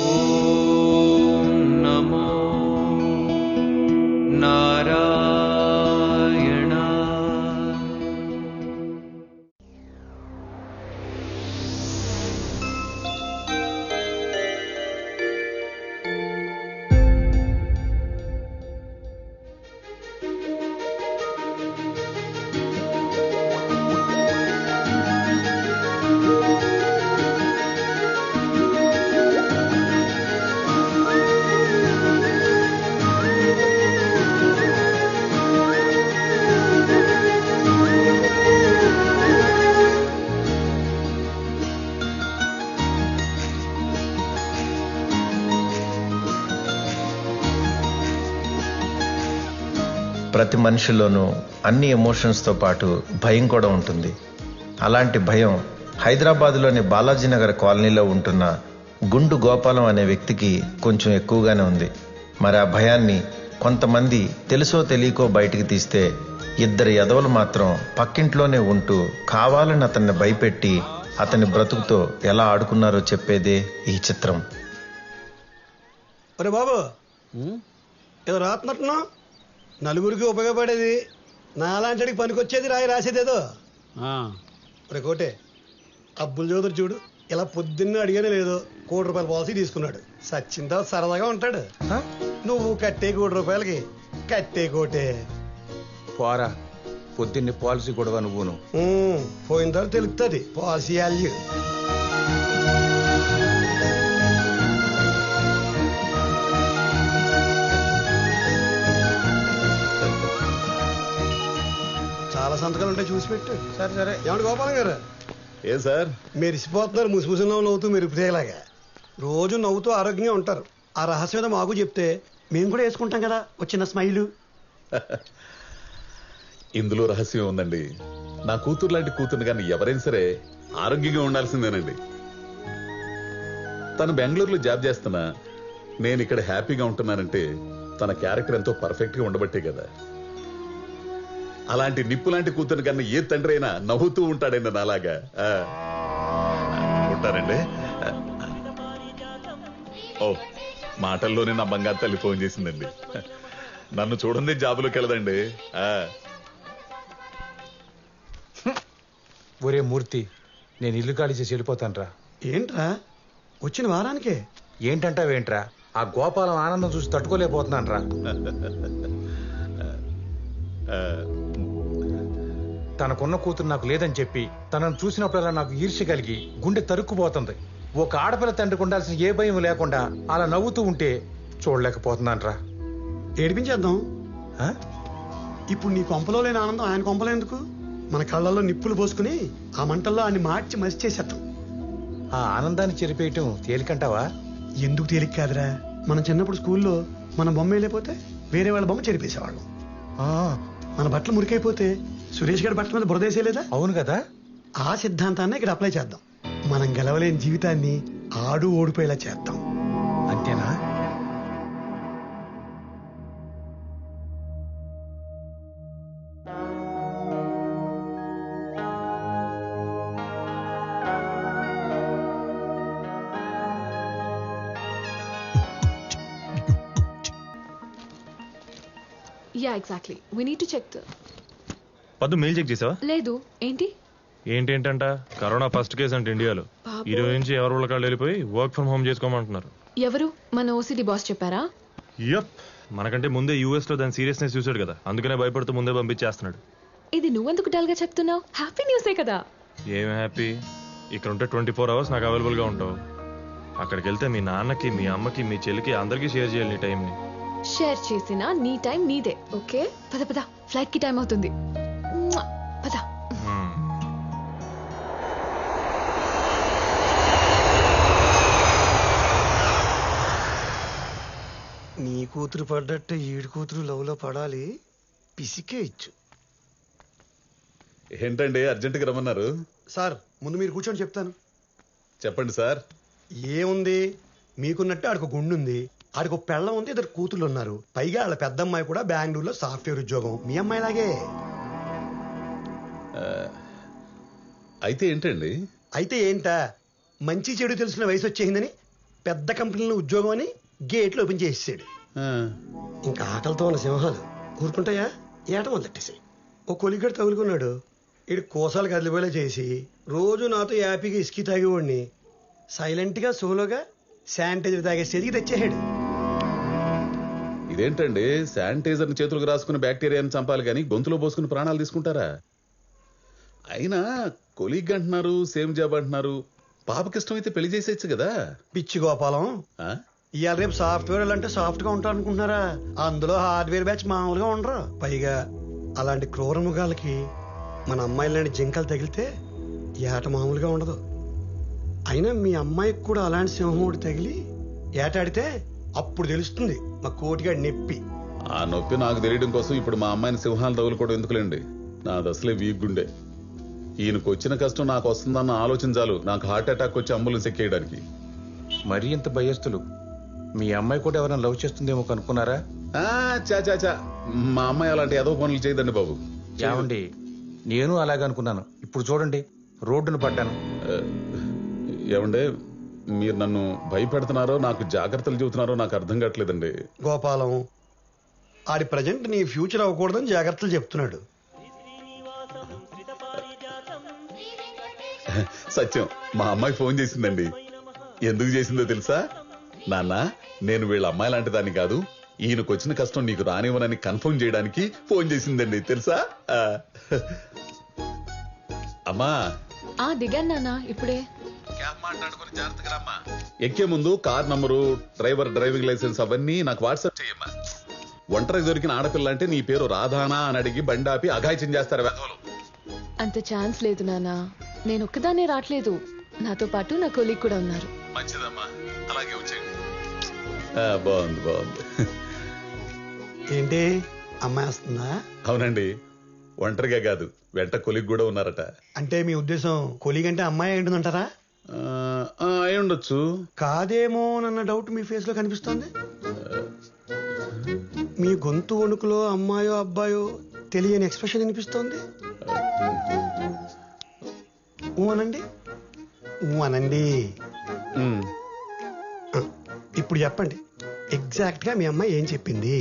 ఓం నమో నారాయణ. ప్రతి మనిషిలోనూ అన్ని ఎమోషన్స్తో పాటు భయం కూడా ఉంటుంది. అలాంటి భయం హైదరాబాద్లోని బాలాజీనగర్ కాలనీలో ఉంటున్న గుండు గోపాలం అనే వ్యక్తికి కొంచెం ఎక్కువగానే ఉంది. మరి ఆ భయాన్ని కొంతమంది తెలుసో తెలియకో బయటికి తీస్తే, ఇద్దరు ఎదవలు మాత్రం పక్కింట్లోనే ఉంటూ కావాలని అతన్ని భయపెట్టి అతని బ్రతుకుతో ఎలా ఆడుకున్నారో చెప్పేదే ఈ చిత్రం. ఒరే బాబు, ఏదో రాత్నట్టున్నా నలుగురికి ఉపయోగపడేది, నాలాంటికి పనికొచ్చేది రాసేదేదో. ఒరే కోటే, అబ్బుల్ చౌదరి చూడు, ఇలా పొద్దున్న అడిగానే లేదు ₹1,00,00,000 పాలసీ తీసుకున్నాడు. సచ్చిందా సరదాగా ఉంటాడు. నువ్వు కట్టే ₹1,00,00,000కి కట్టే కోటే పోరా, పొద్దున్నే పాలసీ కూడా నువ్వును. పోయిన తర్వాత తెలుస్తుంది పాలసీ వాల్యూ. చాలా సంతకాలు ఉంటాయి, చూసి పెట్టు. సరే సరే. ఏమంటే గోపాలం గారు, ఏ సార్ మెరిసిపోతున్నారు ముసిముసిలో నవ్వుతూ మెరుపుతేలాగా. రోజు నవ్వుతూ ఆరోగ్యంగా ఉంటారు. ఆ రహస్యం ఏదో మాకు చెప్తే మేము కూడా వేసుకుంటాం కదా వచ్చిన స్మైలు. ఇందులో రహస్యం ఉందండి. నా కూతురు లాంటి కూతురు కానీ ఎవరైనా సరే ఆరోగ్యంగా ఉండాల్సిందేనండి. తను బెంగళూరులో జాబ్ చేస్తున్నా నేను ఇక్కడ హ్యాపీగా ఉంటున్నానంటే తన క్యారెక్టర్ ఎంతో పర్ఫెక్ట్ గా ఉండబట్టే కదా. అలాంటి నిప్పు లాంటి కూతురు కన్నా ఏ తండ్రి అయినా నవ్వుతూ ఉంటాడండి నాలాగా. ఉంటారండి. ఓ, మాటల్లోనే నా బంగారు తల్లి ఫోన్ చేసిందండి. నన్ను చూడండి జాబులోకి వెళ్ళదండి. ఒరే మూర్తి, నేను ఇల్లు ఖాళీ చేసి వెళ్ళిపోతానురా. ఏంట్రా వచ్చిన వారానికే? ఏంటంటావేంట్రా, ఆ గోపాలం ఆనందం చూసి తట్టుకోలేకపోతున్నాను రా. తనకున్న కూతురు నాకు లేదని చెప్పి తనను చూసినప్పుడల్లా నాకు ఈర్ష్య కలిగి గుండె తరుక్కుపోతుంది. ఒక ఆడపిల్ల తండ్రికి ఉండాల్సిన ఏ భయం లేకుండా అలా నవ్వుతూ ఉంటే చూడలేకపోతున్నాను రా. ఏడిపించేద్దాం. ఇప్పుడు నీ కొంపలో లేని ఆనందం ఆయన కొంపలో ఎందుకు? మన కళ్ళల్లో నిప్పులు పోసుకుని ఆ మంటల్లో ఆయన్ని మార్చి మసి చేసేద్దాం. ఆ ఆనందాన్ని చెరిపేయటం తేలికంటావా? ఎందుకు తేలిక కాదురా, మనం చిన్నప్పుడు స్కూల్లో మన బొమ్మ వెళ్ళిపోతే వేరే వాళ్ళ బొమ్మ చెరిపేసేవాళ్ళం. మన బట్టలు మురికైపోతే సురేష్ గారి బట్టల మీద బురదేసేలేదా? అవును కదా. ఆ సిద్ధాంతాన్ని ఇక్కడ అప్లై చేద్దాం. మనం గెలవలేని జీవితాన్ని ఆడు ఓడిపోయేలా చేద్దాం. అంతేనా? Yeah, exactly. We need to check the... పద్దు మెయిల్ చెక్ చేసావా? లేదు. ఏంటి? ఏంటంట కరోనా ఫస్ట్ కేసు అంటే ఇండియాలో. ఈ రోజు నుంచి ఎవరు వాళ్ళకాళ్ళు వెళ్ళిపోయి వర్క్ ఫ్రమ్ హోమ్ చేసుకోమంటున్నారు. ఎవరు? మన ఓసిడి బాస్ చెప్పారా? యప్, మనకంటే ముందే యూఎస్ లో దాని సీరియస్నెస్ చూసాడు కదా, అందుకనే భయపడుతూ ముందే పంపించేస్తున్నాడు. ఇది నువ్వెందుకు డల్ గా చెప్తున్నావు? హ్యాపీ న్యూసే కదా. ఏం హ్యాపీ? ఇక్కడ ఉంటే 24 hours నాకు అవైలబుల్ గా ఉంటావు. అక్కడికి వెళ్తే మీ నాన్నకి, మీ అమ్మకి, మీ చెల్లికి అందరికీ షేర్ చేయాలి నీ టైంని. షేర్ చేసినా నీ టైం నీదే. ఓకే, పద పద, ఫ్లైట్ కి టైం అవుతుంది. పద. నీ కూతురు పడ్డట్టే ఈడు కూతురు లవ్ లో పడాలి, పిసికే ఇచ్చు. ఏంటండి అర్జెంటుగా రమ్మన్నారు? సార్ ముందు మీరు కూర్చొని చెప్తాను. చెప్పండి సార్. ఏముంది, మీకున్నట్టే ఆడికి గుండు ఉంది, ఆడికి పెళ్ళం ఉంది, ఇద్దరు కూతుళ్ళు ఉన్నారు. పైగా వాళ్ళ పెద్ద అమ్మాయి కూడా బెంగళూరులో సాఫ్ట్వేర్ ఉద్యోగం. మీ అమ్మాయిలాగే. అయితే ఏంటండి? అయితే ఏంటా, మంచి చెడు తెలిసిన వయసు వచ్చేసిందని పెద్ద కంపెనీలో ఉద్యోగం అని గేట్లు ఓపెన్ చేసేసాడు. ఆ, ఇంకా ఆకలితో ఉన్న సింహాలు ఊరుకుంటాయా? ఏట మొదలెట్టేసాయి. ఓ కొలిగడు తగులుకున్నాడు. ఇడు కోసాలు కదిలిపోయేలా చేసి రోజు నాతో హ్యాపీగా ఇసుకి తాగేవాడిని సైలెంట్గా సోలోగా శానిటైజర్ తాగే స్థితికి తెచ్చేసాడు. ఇదేంటండి శానిటైజర్ ని చేతులకు రాసుకుని బ్యాక్టీరియాని చంపాలి కానీ గొంతులో పోసుకుని ప్రాణాలు తీసుకుంటారా? అయినా కొలీగ్ అంటున్నారు, సేమ్ జాబ్ అంటున్నారు. పాపకి ఇష్టం అయితే పెళ్లి చేసేయచ్చు కదా. పిచ్చి గోపాలం, ఆ? ఇవాళ రేపు సాఫ్ట్వేర్ అంటే సాఫ్ట్ గా ఉంటారు అనుకుంటున్నారా? అందులో హార్డ్వేర్ బ్యాచ్ మామూలుగా ఉండరు. పైగా అలాంటి క్రూర మృగాలకి మన అమ్మాయిలాంటి జింకలు తగిలితే ఏట మామూలుగా ఉండదు. అయినా మీ అమ్మాయికి కూడా అలాంటి సింహముడు తగిలి ఏటాడితే అప్పుడు తెలుస్తుంది మా కోటిగాడి నొప్పి. ఆ నొప్పి నాకు తెలియడం కోసం ఇప్పుడు మా అమ్మాయిని సింహాలు తగులుకోవడం ఎందుకులేండి. నాది అసలే వీక్ గుండె. ఈయనకు వచ్చిన కష్టం నాకు వస్తుందన్న ఆలోచన చాలు నాకు హార్ట్ అటాక్ వచ్చి అంబులెన్స్ ఎక్కేయడానికి. మరీ ఇంత భయస్తులు. మీ అమ్మాయి కూడా ఎవరైనా లవ్ చేస్తుందేమో కనుక్కున్నారా? చా మా అమ్మాయి అలాంటి ఏదో పనులు చేయదండి బాబు. ఏమండి, నేను అలాగే అనుకున్నాను. ఇప్పుడు చూడండి, రోడ్డును పడ్డాను. ఏమండే, మీరు నన్ను భయపెడుతున్నారో నాకు జాగ్రత్తలు చెబుతున్నారో నాకు అర్థం కావట్లేదండి. గోపాలం, ఆడి ప్రజెంట్ నీ ఫ్యూచర్ అవ్వకూడదని జాగ్రత్తలు చెప్తున్నాడు. సత్యం, మా అమ్మాయి ఫోన్ చేసిందండి. ఎందుకు చేసిందో తెలుసా? నాన్న, నేను వీళ్ళ అమ్మాయి లాంటి దాన్ని కాదు, ఈయనకు వచ్చిన కష్టం నీకు రానివ్వనని కన్ఫర్మ్ చేయడానికి ఫోన్ చేసిందండి తెలుసా? అమ్మా దిగాను నాన్న ఇప్పుడే. ఎక్కే ముందు car number, driver driving licence అవన్నీ నాకు వాట్సాప్ చేయమ్మా. ఒంటరికి దొరికిన ఆడపిల్ల అంటే నీ పేరు రాధానా అని అడిగి బండాపి అఘాయిత్యం చేస్తారు వెధవలు. అంత ఛాన్స్ లేదు నాన్న. నేను ఒక్కదాన్నే రావట్లేదు, నాతో పాటు నా కొలీగ్ కూడా ఉన్నారు. మంచిదమ్మా, అలాగే వచ్చేయండి. బాగుంది బాగుంది. ఏంటి, అమ్మాయి వస్తుందా? అవునండి, ఒంటరిగా కాదు, వెంట కొలిగ్ కూడా ఉన్నారట. అంటే మీ ఉద్దేశం కొలీగ్ అంటే అమ్మాయి ఏంటుందంటారా? అయి ఉండొచ్చు. కాదేమో అన్న డౌట్ మీ ఫేస్ లో కనిపిస్తోంది. మీ గొంతు వణుకులో అమ్మాయో అబ్బాయో తెలియని ఎక్స్ప్రెషన్ వినిపిస్తోంది. అనండి, అనండి. ఉమ్, ఇప్పుడు చెప్పండి, ఎగ్జాక్ట్ గా మీ అమ్మాయి ఏం చెప్పింది?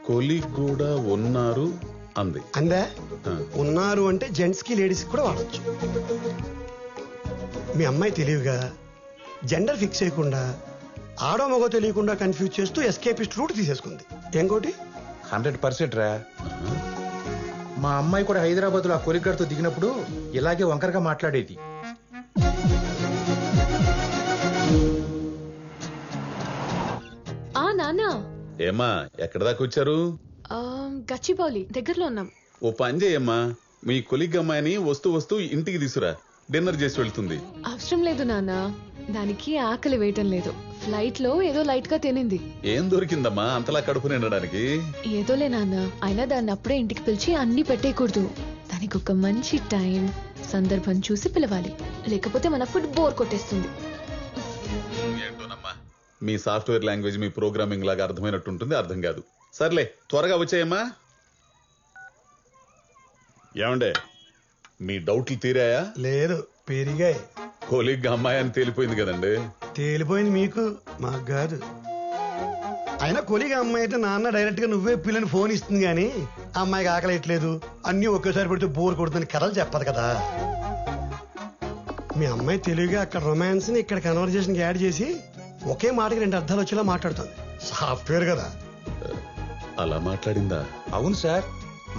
కొలిగ్ కూడా ఉన్నారు అంది. అందా? ఆ. ఉన్నారు అంటే జెంట్స్ కి లేడీస్ కి కూడా వాడచ్చు. మీ అమ్మాయి తెలివిగా జెండర్ ఫిక్స్ చేయకుండా ఆడో మగో తెలియకుండా కన్ఫ్యూజ్ చేస్తూ ఎస్కేపిస్ట్ రూట్ తీసేసుకుంది. ఇంకోటి 100% రా. మా అమ్మాయి కూడా హైదరాబాద్ లో ఆ కొలిగడ్తో దిగినప్పుడు ఇలాగే వంకరగా మాట్లాడేది. నాన్న, ఏమ్మా, ఎక్కడ దాకా వచ్చారు? గచ్చిబౌలి దగ్గరలో ఉన్నాం. ఓ పని చేయమ్మా, మీ కొలిగ్ అమ్మాయిని వస్తూ వస్తూ ఇంటికి తీసురా, డిన్నర్ చేసి వెళ్తుంది. అవసరం లేదు నాన్న, దానికి ఆకలి వేయటం లేదు. ఫ్లైట్ లో ఏదో లైట్ గా తినింది. ఏం దొరికిందమ్మా అంతలా కడుపు నిండడానికి? ఏదోలే నాన్న, అయినా దాన్ని అప్పుడే ఇంటికి పిలిచి అన్ని పెట్టేయకూడదు. దానికి ఒక మంచి టైం, సందర్భం చూసి పిలవాలి, లేకపోతే మన ఫుడ్ బోర్ కొట్టేస్తుంది. ఏంటోనమ్మా, మీ సాఫ్ట్వేర్ లాంగ్వేజ్ మీ ప్రోగ్రామింగ్ లాగా అర్థమైనట్టుంటుంది, అర్థం కాదు. సర్లే, త్వరగా వచ్చాయమ్మా. ఏమండే, మీ డౌట్లు తీరాయా? లేదు, పెరిగాయి. కొలిగ్ అమ్మాయి అని తేలిపోయింది కదండి. తేలిపోయింది మీకు, మాకు కాదు. అయినా కొలిగా అమ్మాయి అయితే నాన్న డైరెక్ట్ గా నువ్వే పిల్లని ఫోన్ ఇస్తుంది గానీ అమ్మాయికి ఆకలేయట్లేదు, అన్ని ఒకేసారి పెడితే బోర్ కొడుతుందని కథలు చెప్పదు కదా. మీ అమ్మాయి తెలివిగా అక్కడ రొమాన్స్ ని ఇక్కడ కన్వర్జేషన్ యాడ్ చేసి ఒకే మాటకి 2 అర్థాలు వచ్చేలా మాట్లాడుతుంది. సాఫ్ట్వేర్ కదా. అలా మాట్లాడిందా? అవును సార్,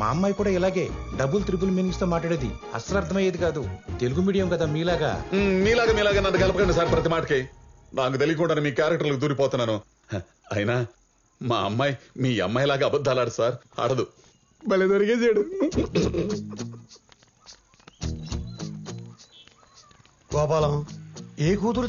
మా అమ్మాయి కూడా ఇలాగే డబుల్ త్రిబుల్ మీనింగ్స్ తో మాట్లాడేది. అస్సలు అర్థమయ్యేది కాదు. తెలుగు మీడియం కదా మీలాగా. మీలాగా నన్ను కలపకండి సార్ ప్రతి మాటకి. నాకు తెలియకుండా మీ క్యారెక్టర్లకు దూరిపోతున్నాను. అయినా మా అమ్మాయి మీ అమ్మాయిలాగా అబద్ధాలు ఆడు సార్, ఆడదు. భలే దొరికేసాడు. గోపాలం, ఏ కూతురు